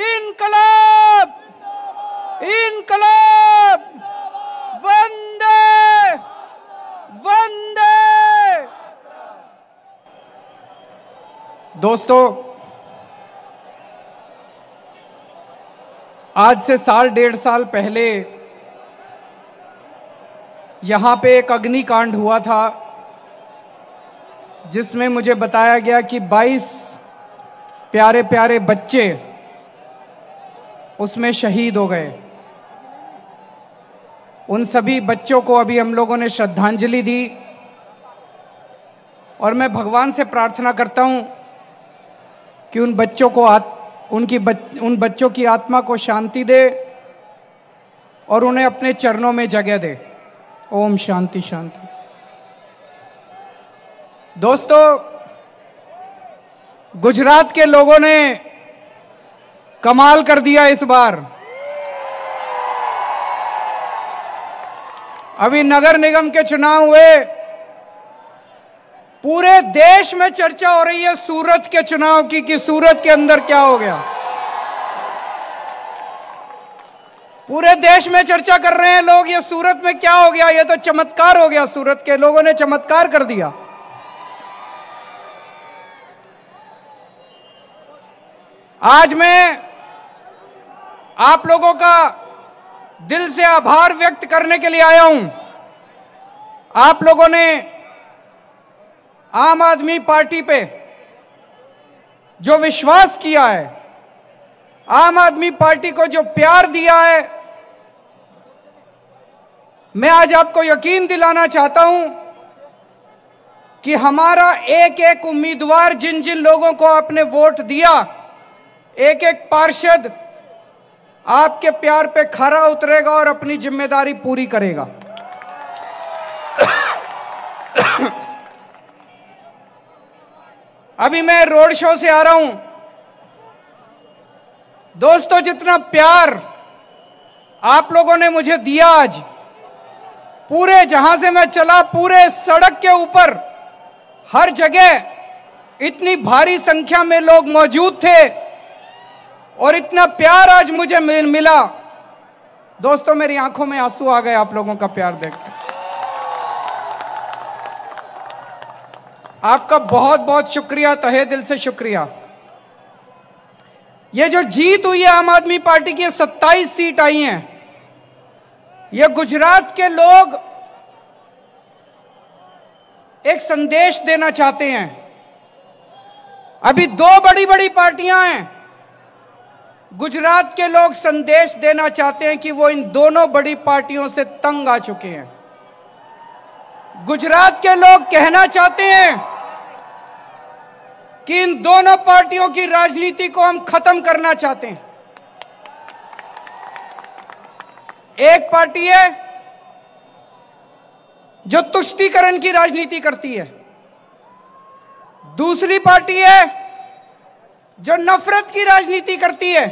इनकलाब, इनकलाब, वंदे वंदे। दोस्तों, आज से साल 1.5 साल पहले यहां पे एक अग्निकांड हुआ था, जिसमें मुझे बताया गया कि 22 प्यारे प्यारे बच्चे उसमें शहीद हो गए। उन सभी बच्चों को अभी हम लोगों ने श्रद्धांजलि दी और मैं भगवान से प्रार्थना करता हूं कि उन बच्चों को उन बच्चों की आत्मा को शांति दे और उन्हें अपने चरणों में जगह दे। ओम शांति शांति। दोस्तों, गुजरात के लोगों ने कमाल कर दिया इस बार। अभी नगर निगम के चुनाव हुए, पूरे देश में चर्चा हो रही है सूरत के चुनाव की कि सूरत के अंदर क्या हो गया। पूरे देश में चर्चा कर रहे हैं लोग, ये सूरत में क्या हो गया, ये तो चमत्कार हो गया। सूरत के लोगों ने चमत्कार कर दिया। आज मैं आप लोगों का दिल से आभार व्यक्त करने के लिए आया हूं। आप लोगों ने आम आदमी पार्टी पे जो विश्वास किया है, आम आदमी पार्टी को जो प्यार दिया है, मैं आज आपको यकीन दिलाना चाहता हूं कि हमारा एक एक उम्मीदवार, जिन जिन लोगों को आपने वोट दिया, एक एक पार्षद आपके प्यार पे खरा उतरेगा और अपनी जिम्मेदारी पूरी करेगा। अभी मैं रोड शो से आ रहा हूं। दोस्तों, जितना प्यार आप लोगों ने मुझे दिया आज, पूरे जहां से मैं चला, पूरे सड़क के ऊपर हर जगह इतनी भारी संख्या में लोग मौजूद थे और इतना प्यार आज मुझे मिला। दोस्तों, मेरी आंखों में आंसू आ गए आप लोगों का प्यार देखकर। आपका बहुत बहुत शुक्रिया, तहे दिल से शुक्रिया। ये जो जीत हुई है आम आदमी पार्टी की, 27 सीट आई हैं, ये गुजरात के लोग एक संदेश देना चाहते हैं। अभी 2 बड़ी बड़ी पार्टियां हैं, गुजरात के लोग संदेश देना चाहते हैं कि वो इन दोनों बड़ी पार्टियों से तंग आ चुके हैं। गुजरात के लोग कहना चाहते हैं कि इन दोनों पार्टियों की राजनीति को हम खत्म करना चाहते हैं। एक पार्टी है जो तुष्टीकरण की राजनीति करती है, दूसरी पार्टी है जो नफरत की राजनीति करती है।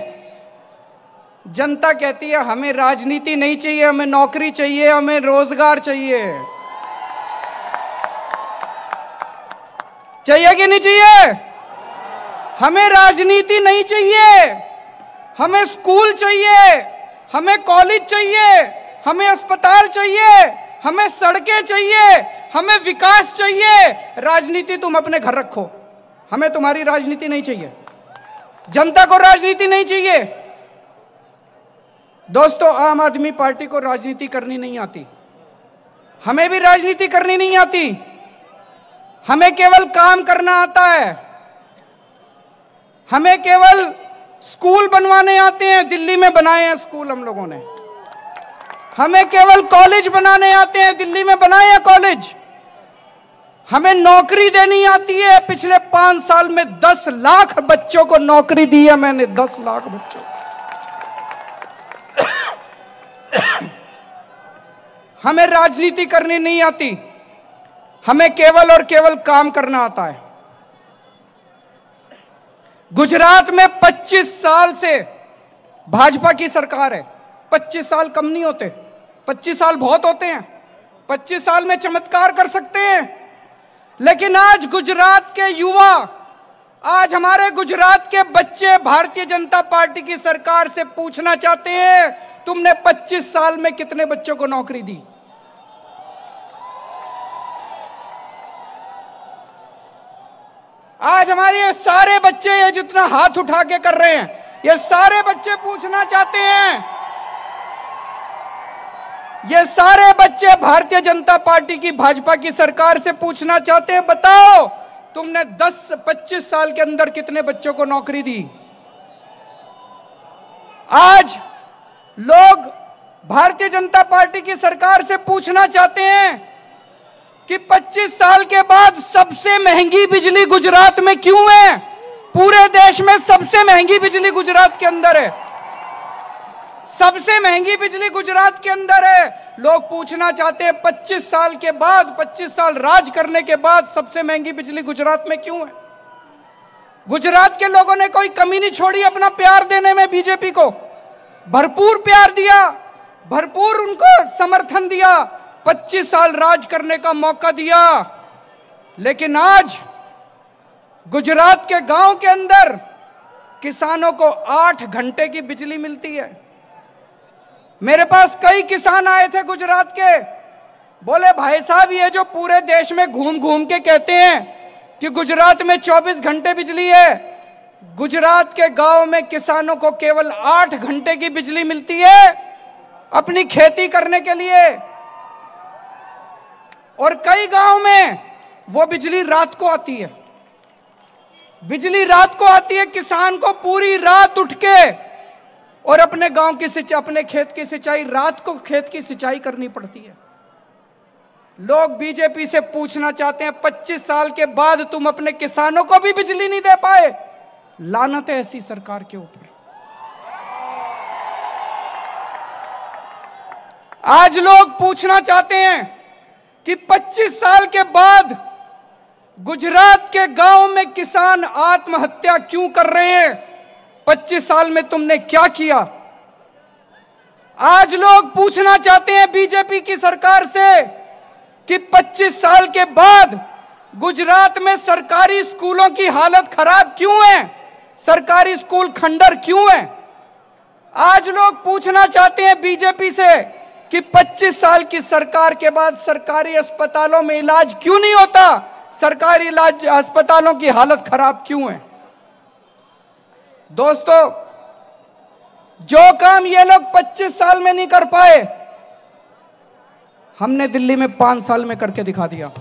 जनता कहती है हमें राजनीति नहीं चाहिए, हमें नौकरी चाहिए, हमें रोजगार चाहिए। चाहिए कि नहीं चाहिए? हमें राजनीति नहीं चाहिए, हमें स्कूल चाहिए, हमें कॉलेज चाहिए, हमें अस्पताल चाहिए, हमें सड़कें चाहिए, हमें विकास चाहिए। राजनीति तुम अपने घर रखो, हमें तुम्हारी राजनीति नहीं चाहिए। जनता को राजनीति नहीं चाहिए। दोस्तों, आम आदमी पार्टी को राजनीति करनी नहीं आती, हमें भी राजनीति करनी नहीं आती। हमें केवल काम करना आता है, हमें केवल स्कूल बनवाने आते हैं। दिल्ली में बनाए हैं स्कूल हम लोगों ने। हमें केवल कॉलेज बनाने आते हैं, दिल्ली में बनाए हैं कॉलेज। हमें नौकरी देनी आती है। पिछले 5 साल में 10 लाख बच्चों को नौकरी दी है मैंने, 10 लाख बच्चों। हमें राजनीति करनी नहीं आती, हमें केवल और केवल काम करना आता है। गुजरात में 25 साल से भाजपा की सरकार है। 25 साल कम नहीं होते, 25 साल बहुत होते हैं। 25 साल में चमत्कार कर सकते हैं, लेकिन आज गुजरात के युवा आज हमारे गुजरात के बच्चे भारतीय जनता पार्टी की सरकार से पूछना चाहते हैं, तुमने 25 साल में कितने बच्चों को नौकरी दी? आज हमारे ये सारे बच्चे, ये जितना हाथ उठा के कर रहे हैं, ये सारे बच्चे पूछना चाहते हैं, ये सारे बच्चे भारतीय जनता पार्टी की, भाजपा की सरकार से पूछना चाहते हैं, बताओ तुमने 10-25 साल के अंदर कितने बच्चों को नौकरी दी? आज लोग भारतीय जनता पार्टी की सरकार से पूछना चाहते हैं कि 25 साल के बाद सबसे महंगी बिजली गुजरात में क्यों है? पूरे देश में सबसे महंगी बिजली गुजरात के अंदर है, सबसे महंगी बिजली गुजरात के अंदर है। लोग पूछना चाहते हैं 25 साल के बाद, 25 साल राज करने के बाद सबसे महंगी बिजली गुजरात में क्यों है? गुजरात के लोगों ने कोई कमी नहीं छोड़ी अपना प्यार देने में, बीजेपी को भरपूर प्यार दिया, भरपूर उनको समर्थन दिया, 25 साल राज करने का मौका दिया। लेकिन आज गुजरात के गांव के अंदर किसानों को 8 घंटे की बिजली मिलती है। मेरे पास कई किसान आए थे गुजरात के, बोले भाई साहब ये जो पूरे देश में घूम घूम के कहते हैं कि गुजरात में 24 घंटे बिजली है, गुजरात के गांव में किसानों को केवल 8 घंटे की बिजली मिलती है अपनी खेती करने के लिए, और कई गांव में वो बिजली रात को आती है। बिजली रात को आती है, किसान को पूरी रात उठ के और अपने गांव की सिंचाई, अपने खेत की सिंचाई, रात को खेत की सिंचाई करनी पड़ती है। लोग बीजेपी से पूछना चाहते हैं 25 साल के बाद तुम अपने किसानों को भी बिजली नहीं दे पाए। लानत है ऐसी सरकार के ऊपर। आज लोग पूछना चाहते हैं कि 25 साल के बाद गुजरात के गांव में किसान आत्महत्या क्यों कर रहे हैं? 25 साल में तुमने क्या किया? आज लोग पूछना चाहते हैं बीजेपी की सरकार से कि 25 साल के बाद गुजरात में सरकारी स्कूलों की हालत खराब क्यों है? सरकारी स्कूल खंडर क्यों है? आज लोग पूछना चाहते हैं बीजेपी से कि 25 साल की सरकार के बाद सरकारी अस्पतालों में इलाज क्यों नहीं होता? सरकारी इलाज अस्पतालों की हालत खराब क्यों है? दोस्तों, जो काम ये लोग 25 साल में नहीं कर पाए, हमने दिल्ली में 5 साल में करके दिखा दिया।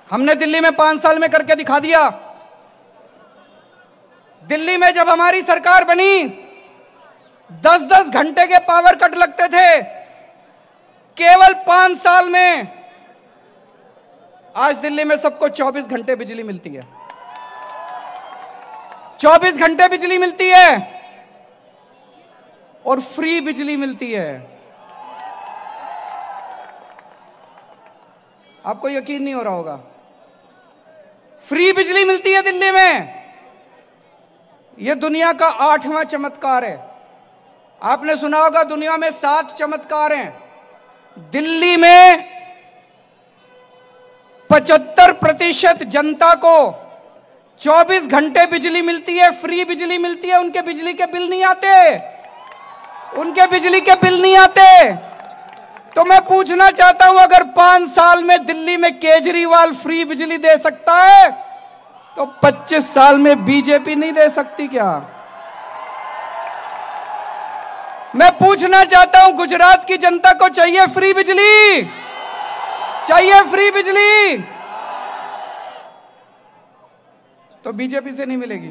हमने दिल्ली में 5 साल में करके दिखा दिया। दिल्ली में जब हमारी सरकार बनी 10-10 घंटे के पावर कट लगते थे, केवल 5 साल में आज दिल्ली में सबको 24 घंटे बिजली मिलती है। 24 घंटे बिजली मिलती है और फ्री बिजली मिलती है। आपको यकीन नहीं हो रहा होगा, फ्री बिजली मिलती है दिल्ली में। यह दुनिया का 8वां चमत्कार है। आपने सुना होगा दुनिया में 7 चमत्कार हैं। दिल्ली में 75% जनता को 24 घंटे बिजली मिलती है, फ्री बिजली मिलती है। उनके बिजली के बिल नहीं आते, उनके बिजली के बिल नहीं आते। तो मैं पूछना चाहता हूं, अगर 5 साल में दिल्ली में केजरीवाल फ्री बिजली दे सकता है, तो 25 साल में बीजेपी नहीं दे सकती क्या? मैं पूछना चाहता हूं, गुजरात की जनता को चाहिए फ्री बिजली? चाहिए फ्री बिजली? तो बीजेपी से नहीं मिलेगी।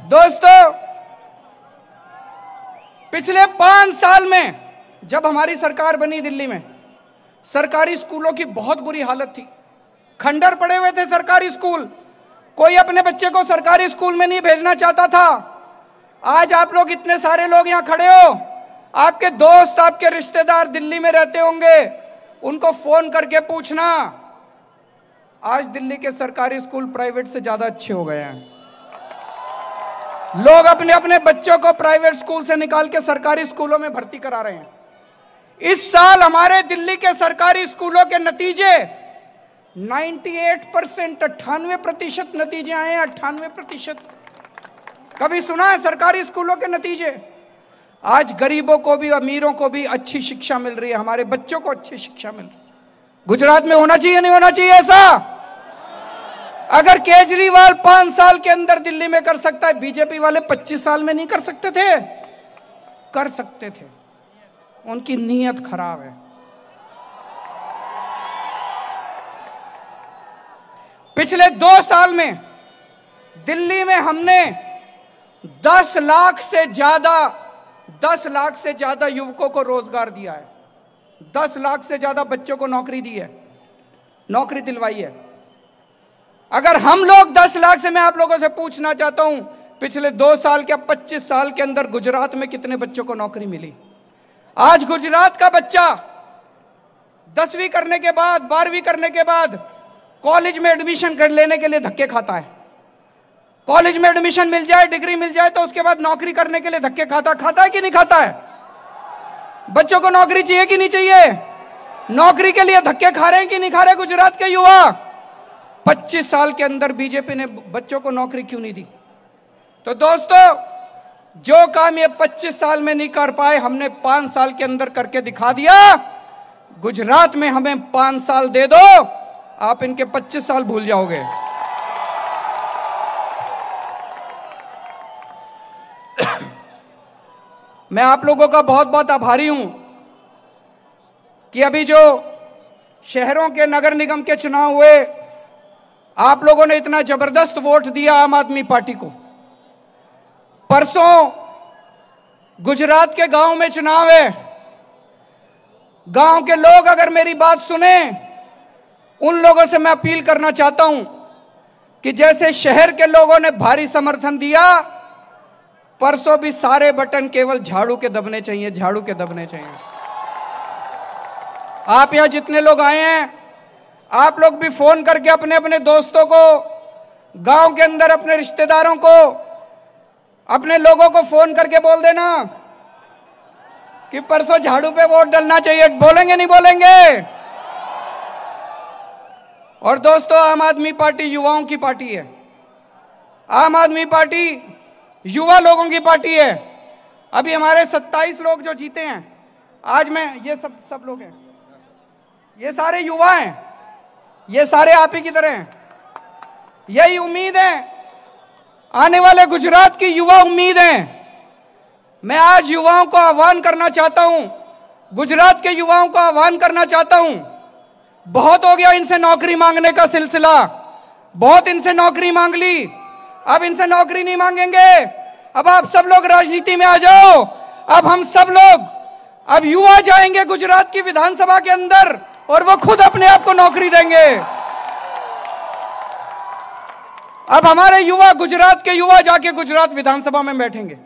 दोस्तों, पिछले 5 साल में जब हमारी सरकार बनी दिल्ली में, सरकारी स्कूलों की बहुत बुरी हालत थी। खंडर पड़े हुए थे सरकारी स्कूल, कोई अपने बच्चे को सरकारी स्कूल में नहीं भेजना चाहता था। आज आप लोग इतने सारे लोग यहां खड़े हो, आपके दोस्त, आपके रिश्तेदार दिल्ली में रहते होंगे, उनको फोन करके पूछना, आज दिल्ली के सरकारी स्कूल प्राइवेट से ज्यादा अच्छे हो गए हैं। लोग अपने अपने बच्चों को प्राइवेट स्कूल से निकाल के सरकारी स्कूलों में भर्ती करा रहे हैं। इस साल हमारे दिल्ली के सरकारी स्कूलों के नतीजे 98%, 98% नतीजे आए हैं। 98%। कभी सुना है सरकारी स्कूलों के नतीजे? आज गरीबों को भी, अमीरों को भी अच्छी शिक्षा मिल रही है, हमारे बच्चों को अच्छी शिक्षा मिल रही है। गुजरात में होना चाहिए, नहीं होना चाहिए ऐसा? अगर केजरीवाल 5 साल के अंदर दिल्ली में कर सकता है, बीजेपी वाले 25 साल में नहीं कर सकते थे? कर सकते थे। उनकी नीयत खराब है। पिछले 2 साल में दिल्ली में हमने 10 लाख से ज्यादा युवकों को रोजगार दिया है। 10 लाख से ज्यादा बच्चों को नौकरी दी है, नौकरी दिलवाई है। अगर हम लोग 10 लाख से, मैं आप लोगों से पूछना चाहता हूं, पिछले 2 साल के 25 साल के अंदर गुजरात में कितने बच्चों को नौकरी मिली? आज गुजरात का बच्चा 10वीं करने के बाद, 12वीं करने के बाद कॉलेज में एडमिशन कर लेने के लिए धक्के खाता है। कॉलेज में एडमिशन मिल जाए, डिग्री मिल जाए, तो उसके बाद नौकरी करने के लिए धक्के खाता है कि नहीं खाता है? बच्चों को नौकरी चाहिए कि नहीं चाहिए? नौकरी के लिए धक्के खा रहे हैं कि नहीं खा रहे गुजरात के युवा? 25 साल के अंदर बीजेपी ने बच्चों को नौकरी क्यों नहीं दी? तो दोस्तों, जो काम ये 25 साल में नहीं कर पाए, हमने 5 साल के अंदर करके दिखा दिया। गुजरात में हमें 5 साल दे दो, आप इनके 25 साल भूल जाओगे। मैं आप लोगों का बहुत बहुत आभारी हूं कि अभी जो शहरों के नगर निगम के चुनाव हुए, आप लोगों ने इतना जबरदस्त वोट दिया आम आदमी पार्टी को। परसों गुजरात के गांव में चुनाव है। गांव के लोग अगर मेरी बात सुने, उन लोगों से मैं अपील करना चाहता हूं कि जैसे शहर के लोगों ने भारी समर्थन दिया, परसों भी सारे बटन केवल झाड़ू के दबने चाहिए, झाड़ू के दबने चाहिए। आप यहां जितने लोग आए हैं, आप लोग भी फोन करके अपने अपने दोस्तों को, गांव के अंदर अपने रिश्तेदारों को, अपने लोगों को फोन करके बोल देना कि परसों झाड़ू पे वोट डालना चाहिए। बोलेंगे नहीं बोलेंगे? और दोस्तों, आम आदमी पार्टी युवाओं की पार्टी है। आम आदमी पार्टी युवा लोगों की पार्टी है। अभी हमारे 27 लोग जो जीते हैं, आज मैं, ये सब लोग हैं, ये सारे युवा हैं, ये सारे आप ही की तरह हैं। यही उम्मीद है, आने वाले गुजरात की युवा उम्मीद है। मैं आज युवाओं को आह्वान करना चाहता हूं, गुजरात के युवाओं को आह्वान करना चाहता हूं, बहुत हो गया इनसे नौकरी मांगने का सिलसिला, बहुत इनसे नौकरी मांग ली, अब इनसे नौकरी नहीं मांगेंगे। अब आप सब लोग राजनीति में आ जाओ। अब हम सब लोग, अब युवा जाएंगे गुजरात की विधानसभा के अंदर और वो खुद अपने आप को नौकरी देंगे। अब हमारे युवा, गुजरात के युवा जाके गुजरात विधानसभा में बैठेंगे।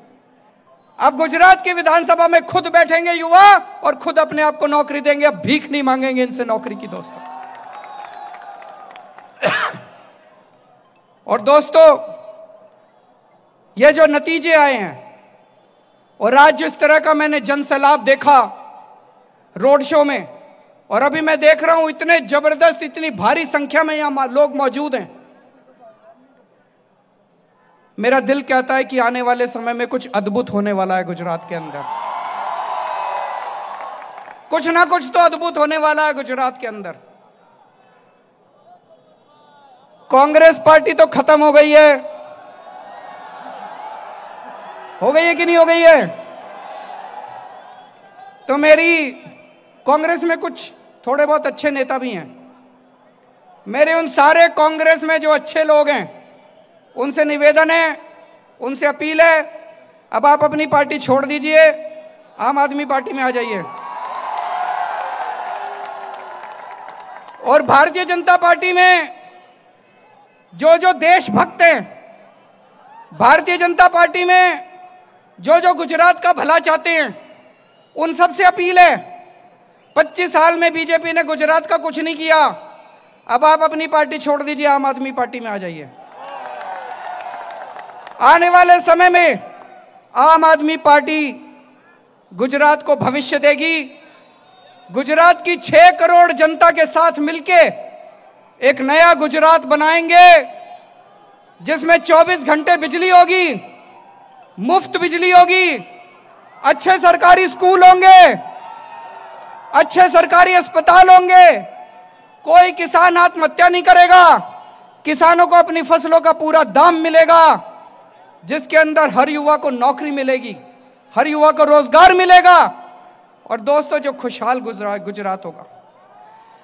अब गुजरात की विधानसभा में खुद बैठेंगे युवा और खुद अपने आप को नौकरी देंगे। अब भीख नहीं मांगेंगे इनसे नौकरी की दोस्तों। और दोस्तों, ये जो नतीजे आए हैं, और आज जिस तरह का मैंने जनसैलाब देखा रोड शो में, और अभी मैं देख रहा हूं इतने जबरदस्त, इतनी भारी संख्या में यहां लोग मौजूद हैं, मेरा दिल कहता है कि आने वाले समय में कुछ अद्भुत होने वाला है गुजरात के अंदर। कुछ ना कुछ तो अद्भुत होने वाला है गुजरात के अंदर। कांग्रेस पार्टी तो खत्म हो गई है कि नहीं हो गई है? तो मेरी, कांग्रेस में कुछ थोड़े बहुत अच्छे नेता भी हैं। मेरे उन सारे कांग्रेस में जो अच्छे लोग हैं, उनसे निवेदन है, उनसे अपील है, अब आप अपनी पार्टी छोड़ दीजिए, आम आदमी पार्टी में आ जाइए। और भारतीय जनता पार्टी में जो जो देशभक्त हैं, भारतीय जनता पार्टी में जो जो गुजरात का भला चाहते हैं, उन सब से अपील है, 25 साल में बीजेपी ने गुजरात का कुछ नहीं किया, अब आप अपनी पार्टी छोड़ दीजिए, आम आदमी पार्टी में आ जाइए। आने वाले समय में आम आदमी पार्टी गुजरात को भविष्य देगी, गुजरात की 6 करोड़ जनता के साथ मिलके एक नया गुजरात बनाएंगे, जिसमें 24 घंटे बिजली होगी, मुफ्त बिजली होगी, अच्छे सरकारी स्कूल होंगे, अच्छे सरकारी अस्पताल होंगे, कोई किसान आत्महत्या नहीं करेगा, किसानों को अपनी फसलों का पूरा दाम मिलेगा, जिसके अंदर हर युवा को नौकरी मिलेगी, हर युवा को रोजगार मिलेगा और दोस्तों जो खुशहाल गुजरात होगा।